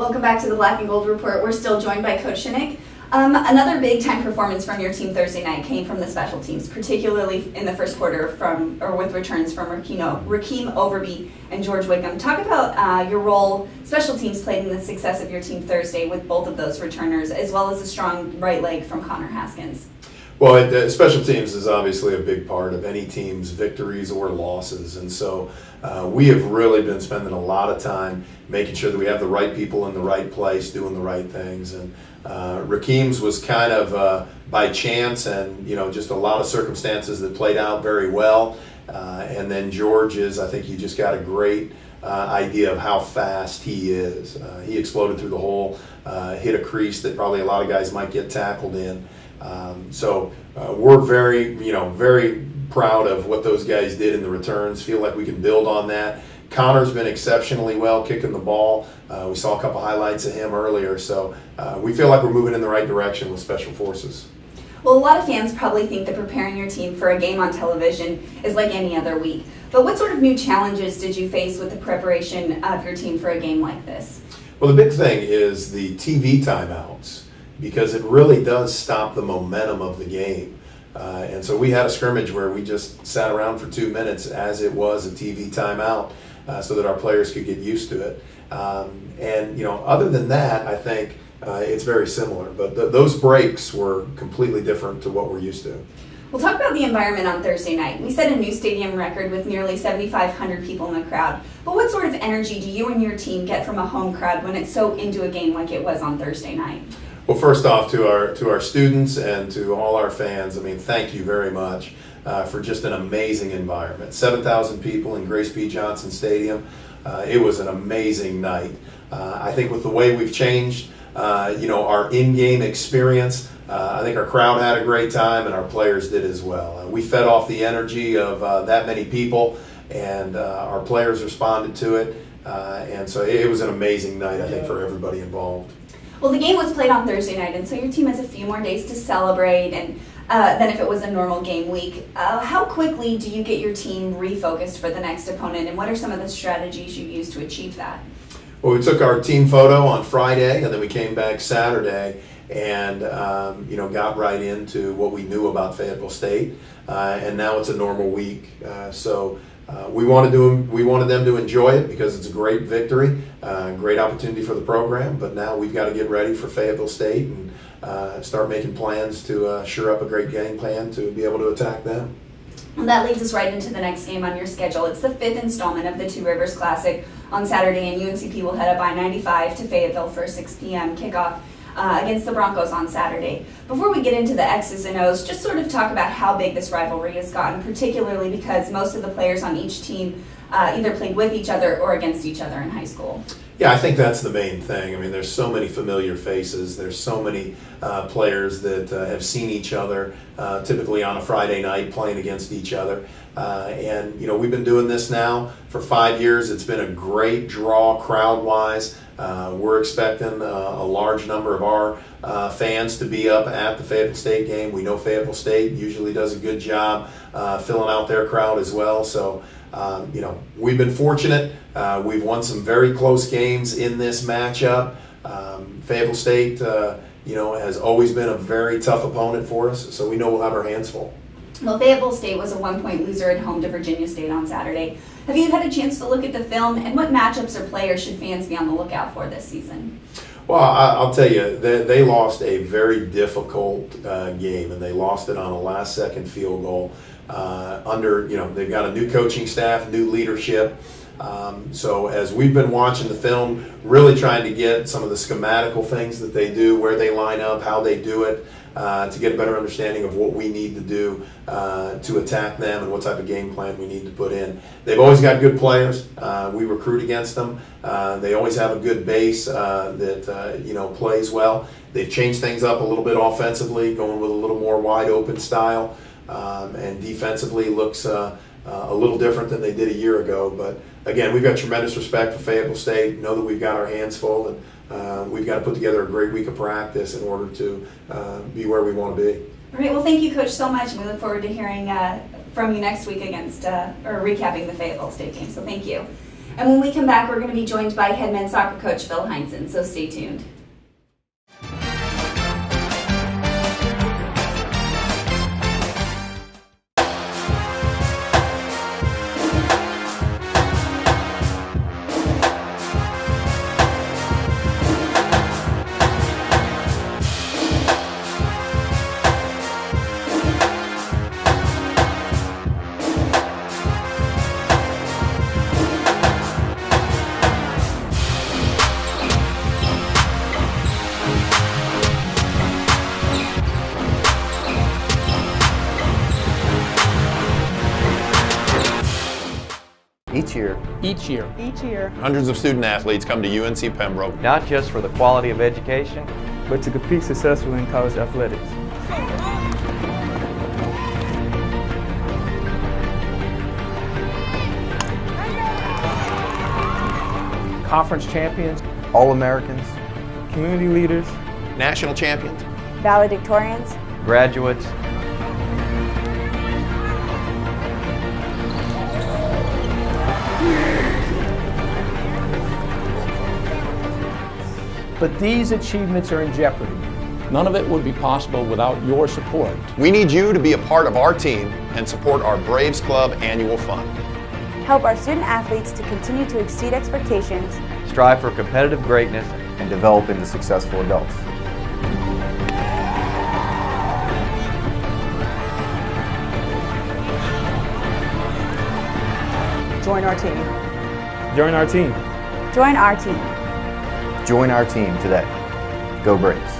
Welcome back to the Black and Gold Report. We're still joined by Coach Shinnick. Another big-time performance from your team Thursday night came from the special teams, particularly in the first quarter with returns from Rakeem Overby and George Wickham. Talk about your role special teams played in the success of your team Thursday with both of those returners, as well as a strong right leg from Connor Haskins. Well, special teams is obviously a big part of any team's victories or losses, and so we have really been spending a lot of time making sure that we have the right people in the right place doing the right things. And Rakeem's was kind of by chance and just a lot of circumstances that played out very well. And then George's, I think you just got a great idea of how fast he is. He exploded through the hole, hit a crease that probably a lot of guys might get tackled in. So we're very proud of what those guys did in the returns. Feel like we can build on that. Connor's been exceptionally well kicking the ball. We saw a couple highlights of him earlier, so we feel like we're moving in the right direction with Special Forces. Well, a lot of fans probably think that preparing your team for a game on television is like any other week. But what sort of new challenges did you face with the preparation of your team for a game like this? Well, the big thing is the TV timeouts, because it really does stop the momentum of the game. And so we had a scrimmage where we just sat around for 2 minutes as it was a TV timeout so that our players could get used to it. And other than that, I think it's very similar. But those breaks were completely different to what we're used to. We'll talk about the environment on Thursday night. We set a new stadium record with nearly 7,500 people in the crowd. But what sort of energy do you and your team get from a home crowd when it's so into a game like it was on Thursday night? Well, first off, to our students and to all our fans, thank you very much for just an amazing environment. 7,000 people in Grace P. Johnson Stadium. It was an amazing night. I think with the way we've changed, our in-game experience, I think our crowd had a great time and our players did as well. We fed off the energy of that many people, and our players responded to it. And so it was an amazing night, I think, for everybody involved. Well, the game was played on Thursday night, and so your team has a few more days to celebrate than if it was a normal game week. How quickly do you get your team refocused for the next opponent, and what are some of the strategies you use to achieve that? Well, we took our team photo on Friday, and then we came back Saturday and got right into what we knew about Fayetteville State, and now it's a normal week. We wanted them to enjoy it because it's a great victory, great opportunity for the program. But now we've got to get ready for Fayetteville State and start making plans to sure up a great game plan to be able to attack them. Well, that leads us right into the next game on your schedule. It's the 5th installment of the Two Rivers Classic on Saturday, and UNCP will head up I-95 to Fayetteville for a 6 p.m. kickoff against the Broncos on Saturday. Before we get into the X's and O's, just sort of talk about how big this rivalry has gotten, particularly because most of the players on each team either played with each other or against each other in high school. Yeah, I think that's the main thing. There's so many familiar faces. There's so many players that have seen each other typically on a Friday night playing against each other. And we've been doing this now for 5 years. It's been a great draw crowd-wise. We're expecting a large number of our fans to be up at the Fayetteville State game. We know Fayetteville State usually does a good job filling out their crowd as well. So, we've been fortunate. We've won some very close games in this matchup. Fayetteville State, has always been a very tough opponent for us, so we know we'll have our hands full. Well, Fayetteville State was a 1-point loser at home to Virginia State on Saturday. Have you had a chance to look at the film, and what matchups or players should fans be on the lookout for this season? Well, I'll tell you, they lost a very difficult game, and they lost it on a last-second field goal. They've got a new coaching staff, new leadership. So as we've been watching the film, really trying to get some of the schematical things that they do, where they line up, how they do it, to get a better understanding of what we need to do to attack them and what type of game plan we need to put in. They've always got good players. We recruit against them. They always have a good base that plays well. They've changed things up a little bit offensively, going with a little more wide open style, and defensively looks a little different than they did a year ago. But again, we've got tremendous respect for Fayetteville State. Know that we've got our hands full, and we've got to put together a great week of practice in order to be where we want to be. All right. Well, thank you, Coach, so much, and we look forward to hearing from you next week against or recapping the Fayetteville State game. So thank you. And when we come back, we're going to be joined by head men's soccer coach Phil Heinzen, so stay tuned. Each year, Hundreds of student athletes come to UNC Pembroke. Not just for the quality of education, but to compete successfully in college athletics. Conference champions, All-Americans, community leaders, National champions. valedictorians, graduates, But these achievements are in jeopardy. None of it would be possible without your support. We need you to be a part of our team and support our Braves Club annual fund. help our student athletes to continue to exceed expectations, strive for competitive greatness, and develop into successful adults. Join our team. join our team. join our team. Join our team today. Go Braves!